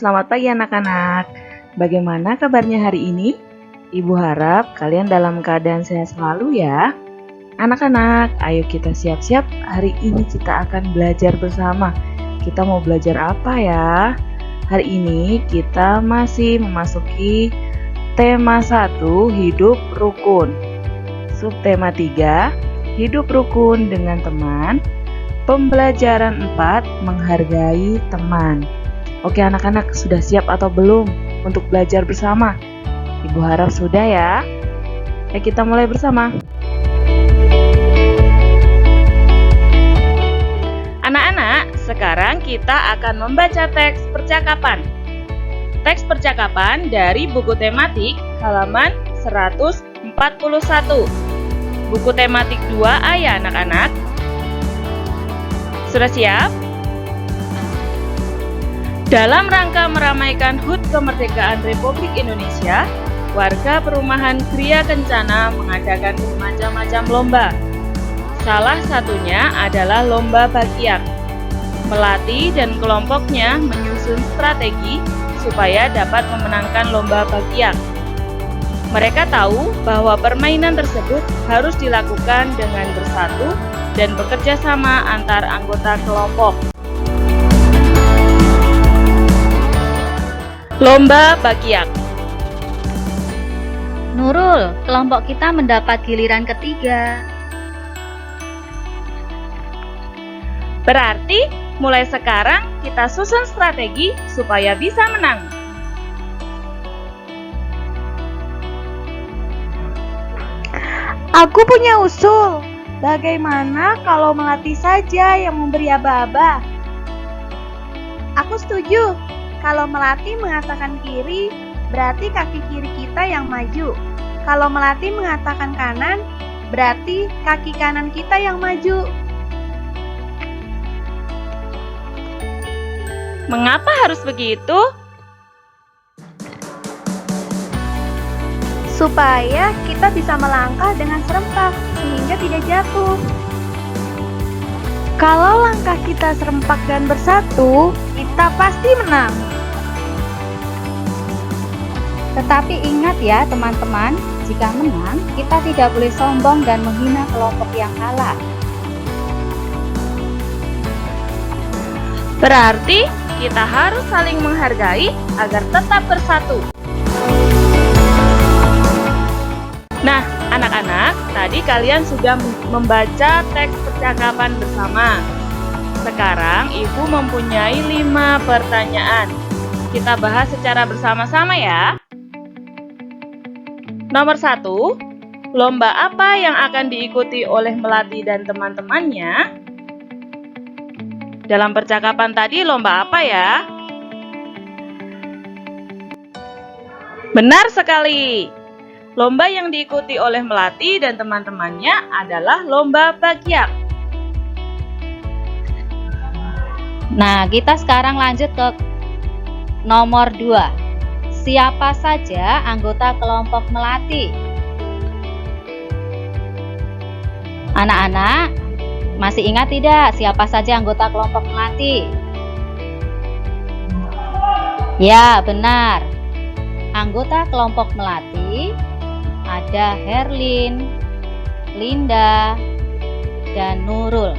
selamat pagi anak-anak. Bagaimana kabarnya hari ini? Ibu harap kalian dalam keadaan sehat selalu ya. Anak-anak, ayo kita siap-siap. Hari ini kita akan belajar bersama. Kita mau belajar apa ya? Hari ini kita masih memasuki tema 1, hidup rukun. Subtema 3, hidup rukun dengan teman. Pembelajaran 4, menghargai teman. Oke anak-anak, sudah siap atau belum untuk belajar bersama? Ibu harap sudah ya. Ya kita mulai bersama. Anak-anak, sekarang kita akan membaca teks percakapan. Teks percakapan dari buku tematik halaman 141. Buku tematik 2A ya anak-anak. Sudah siap? Dalam rangka meramaikan HUT Kemerdekaan Republik Indonesia, warga perumahan Gria Kencana mengadakan bermacam-macam lomba. Salah satunya adalah lomba bakiak. Melati dan kelompoknya menyusun strategi supaya dapat memenangkan lomba bakiak. Mereka tahu bahwa permainan tersebut harus dilakukan dengan bersatu dan bekerja sama antar anggota kelompok. Lomba bakiak. Nurul, kelompok kita mendapat giliran ketiga. Berarti mulai sekarang kita susun strategi supaya bisa menang. Aku punya usul. Bagaimana kalau Melati saja yang memberi aba-aba? Aku setuju. Kalau Melati mengatakan kiri, berarti kaki kiri kita yang maju. Kalau Melati mengatakan kanan, berarti kaki kanan kita yang maju. Mengapa harus begitu? Supaya kita bisa melangkah dengan serempak sehingga tidak jatuh. Kalau langkah kita serempak dan bersatu, kita pasti menang. Tetapi ingat ya teman-teman, jika menang, kita tidak boleh sombong dan menghina kelompok yang kalah. Berarti kita harus saling menghargai agar tetap bersatu. Nah, anak-anak, tadi kalian sudah membaca teks percakapan bersama. Sekarang Ibu mempunyai 5 pertanyaan. Kita bahas secara bersama-sama ya. Nomor 1, lomba apa yang akan diikuti oleh Melati dan teman-temannya? Dalam percakapan tadi lomba apa ya? Benar sekali. Lomba yang diikuti oleh Melati dan teman-temannya adalah lomba bakiak. Nah, kita sekarang lanjut ke nomor 2. Siapa saja anggota kelompok Melati? Anak-anak, masih ingat tidak siapa saja anggota kelompok Melati? Ya, benar. Anggota kelompok Melati ada Herlin, Linda, dan Nurul.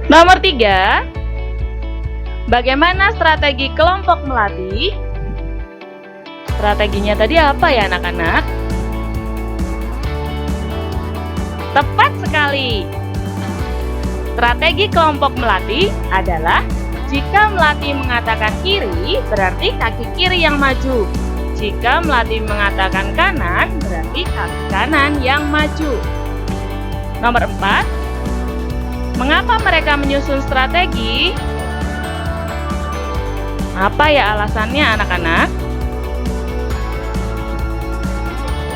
Nomor 3, bagaimana strategi kelompok Melati? Strateginya tadi apa ya anak-anak? Tepat sekali. Strategi kelompok Melati adalah jika Melati mengatakan kiri, berarti kaki kiri yang maju. Jika Melati mengatakan kanan, berarti kaki kanan yang maju. Nomor 4, mengapa mereka menyusun strategi? Apa ya alasannya anak-anak?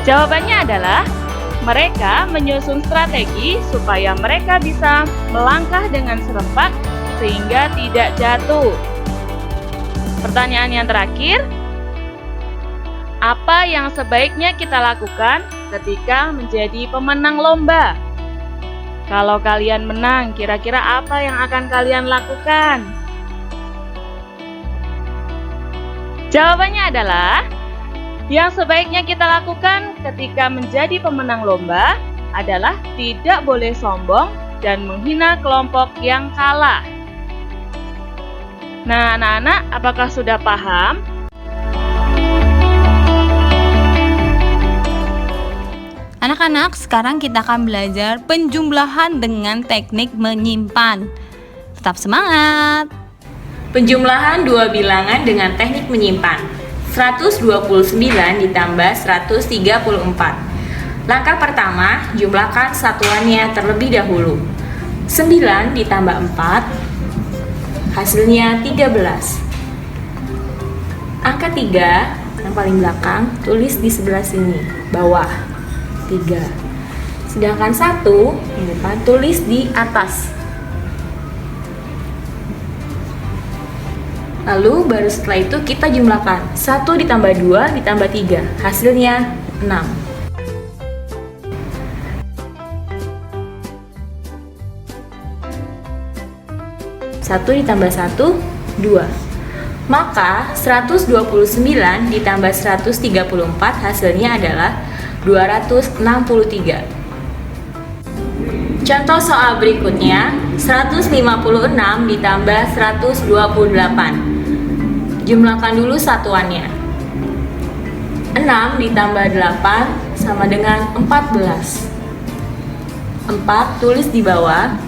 Jawabannya adalah mereka menyusun strategi supaya mereka bisa melangkah dengan serempak sehingga tidak jatuh. Pertanyaan yang terakhir, apa yang sebaiknya kita lakukan ketika menjadi pemenang lomba? Kalau kalian menang, kira-kira apa yang akan kalian lakukan? Jawabannya adalah, yang sebaiknya kita lakukan ketika menjadi pemenang lomba adalah tidak boleh sombong dan menghina kelompok yang kalah. Nah, anak-anak, apakah sudah paham? Anak-anak, sekarang kita akan belajar penjumlahan dengan teknik menyimpan. Tetap semangat! Penjumlahan dua bilangan dengan teknik menyimpan. 129 ditambah 134. Langkah pertama, jumlahkan satuannya terlebih dahulu. 9 ditambah 4, hasilnya 13. Angka 3, yang paling belakang, tulis di sebelah sini, bawah. 3. Sedangkan 1 yang depan tulis di atas. Lalu baru setelah itu kita jumlahkan 1 ditambah 2 ditambah 3, hasilnya 6. 1 ditambah 1, 2. Maka 129 ditambah 134 hasilnya adalah 263. Contoh soal berikutnya, 156 ditambah 128. Jumlahkan dulu satuannya. 6 ditambah 8 sama dengan 14. 4 tulis di bawah.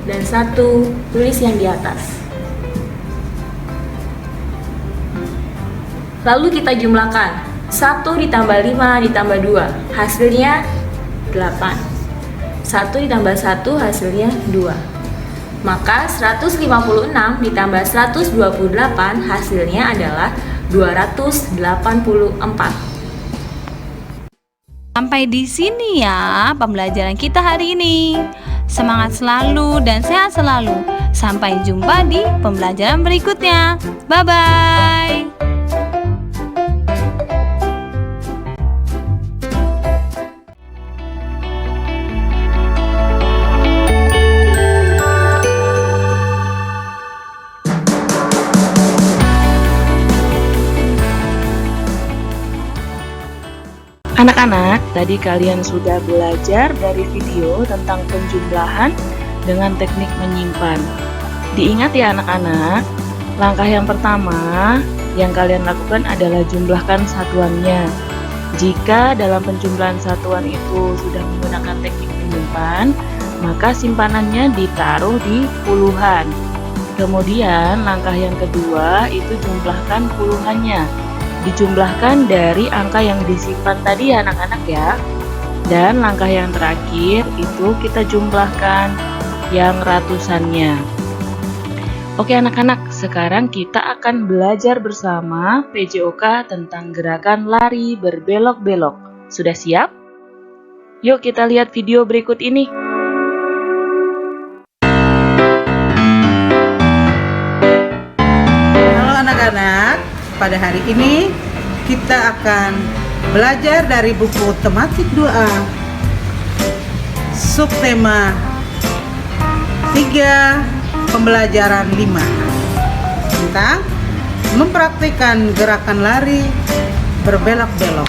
Dan 1 tulis yang di atas. Lalu kita jumlahkan 1 ditambah 5 ditambah 2, hasilnya 8. 1 ditambah 1 hasilnya 2. Maka 156 ditambah 128 hasilnya adalah 284. Sampai di sini ya pembelajaran kita hari ini. Semangat selalu dan sehat selalu. Sampai jumpa di pembelajaran berikutnya. Bye-bye. Anak-anak, tadi kalian sudah belajar dari video tentang penjumlahan dengan teknik menyimpan. Diingat ya anak-anak, langkah yang pertama yang kalian lakukan adalah jumlahkan satuannya. Jika dalam penjumlahan satuan itu sudah menggunakan teknik menyimpan, maka simpanannya ditaruh di puluhan. Kemudian langkah yang kedua itu jumlahkan puluhannya. Dijumlahkan dari angka yang disimpan tadi ya anak-anak ya. Dan langkah yang terakhir itu kita jumlahkan yang ratusannya. Oke anak-anak, sekarang kita akan belajar bersama PJOK tentang gerakan lari berbelok-belok. Sudah siap? Yuk kita lihat video berikut ini. Halo anak-anak, pada hari ini kita akan belajar dari buku tematik 2A subtema 3 pembelajaran 5 tentang mempraktikkan gerakan lari berbelok-belok.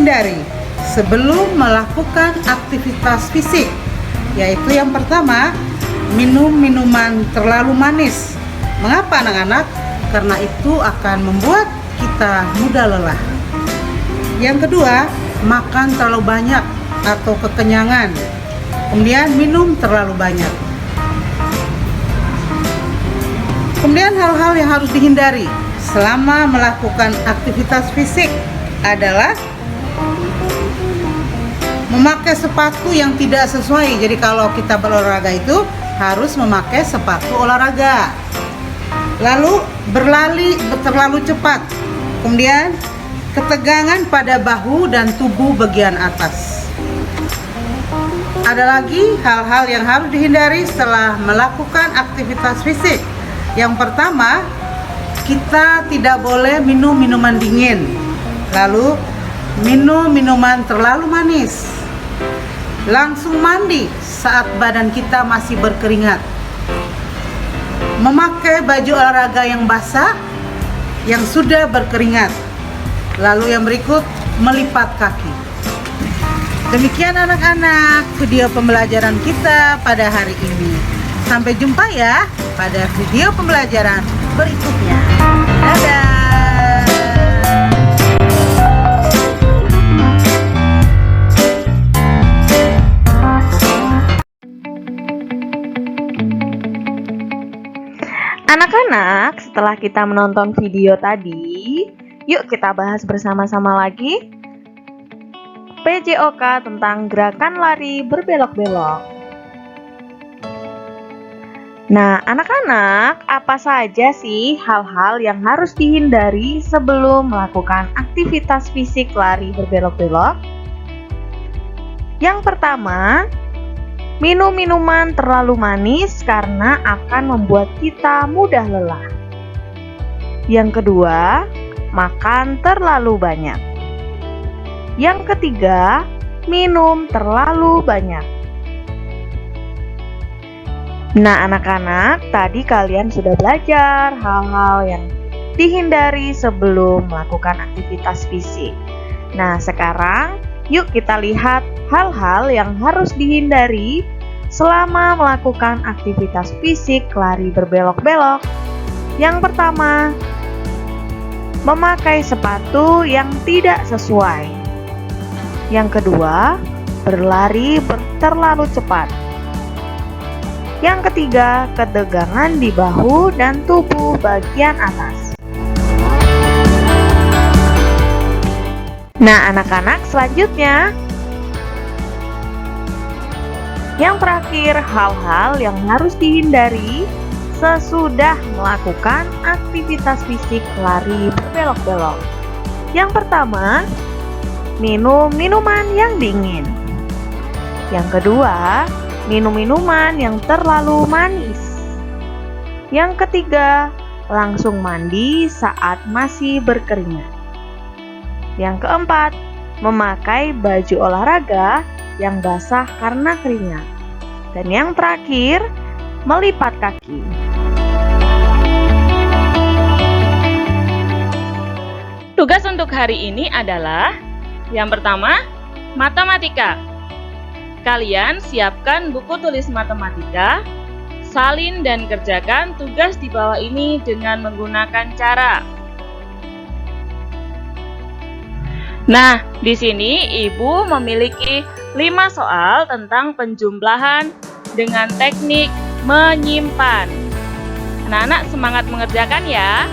dihindari sebelum melakukan aktivitas fisik, yaitu yang pertama, minum minuman terlalu manis. Mengapa anak-anak? Karena itu akan membuat kita mudah lelah. Yang kedua, makan terlalu banyak atau kekenyangan. Kemudian minum terlalu banyak. Kemudian hal-hal yang harus dihindari selama melakukan aktivitas fisik adalah memakai sepatu yang tidak sesuai. Jadi kalau kita berolahraga itu harus memakai sepatu olahraga. Lalu berlari terlalu cepat. Kemudian ketegangan pada bahu dan tubuh bagian atas. Ada lagi hal-hal yang harus dihindari setelah melakukan aktivitas fisik. Yang pertama, kita tidak boleh minum minuman dingin. Lalu minum minuman terlalu manis. Langsung mandi saat badan kita masih berkeringat. Memakai baju olahraga yang basah yang sudah berkeringat. Lalu yang berikut, melipat kaki. Demikian anak-anak video pembelajaran kita pada hari ini. Sampai jumpa ya pada video pembelajaran berikutnya. Dadah. Anak-anak, setelah kita menonton video tadi, yuk kita bahas bersama-sama lagi PJOK tentang gerakan lari berbelok-belok. Nah, anak-anak, apa saja sih hal-hal yang harus dihindari sebelum melakukan aktivitas fisik lari berbelok-belok? Yang pertama, minum minuman terlalu manis karena akan membuat kita mudah lelah. Yang kedua, makan terlalu banyak. Yang ketiga, minum terlalu banyak. Nah, anak-anak, tadi kalian sudah belajar hal-hal yang dihindari sebelum melakukan aktivitas fisik. Nah, sekarang yuk kita lihat hal-hal yang harus dihindari selama melakukan aktivitas fisik lari berbelok-belok. Yang pertama, memakai sepatu yang tidak sesuai. Yang kedua, berlari terlalu cepat. Yang ketiga, ketegangan di bahu dan tubuh bagian atas. Nah, anak-anak, selanjutnya yang terakhir, hal-hal yang harus dihindari sesudah melakukan aktivitas fisik lari berbelok-belok. Yang pertama, minum minuman yang dingin. Yang kedua, minum minuman yang terlalu manis. Yang ketiga, langsung mandi saat masih berkeringat. Yang keempat, memakai baju olahraga yang basah karena keringat. Dan yang terakhir, melipat kaki. Tugas untuk hari ini adalah yang pertama, matematika. Kalian siapkan buku tulis matematika, salin dan kerjakan tugas di bawah ini dengan menggunakan cara. Nah, di sini Ibu memiliki 5 soal tentang penjumlahan dengan teknik menyimpan. Anak-anak semangat mengerjakan ya.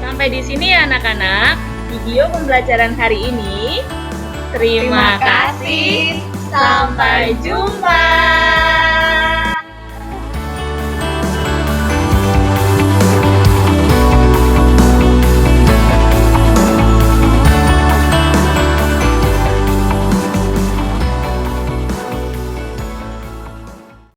Sampai di sini ya anak-anak, video pembelajaran hari ini. Terima kasih. Sampai jumpa.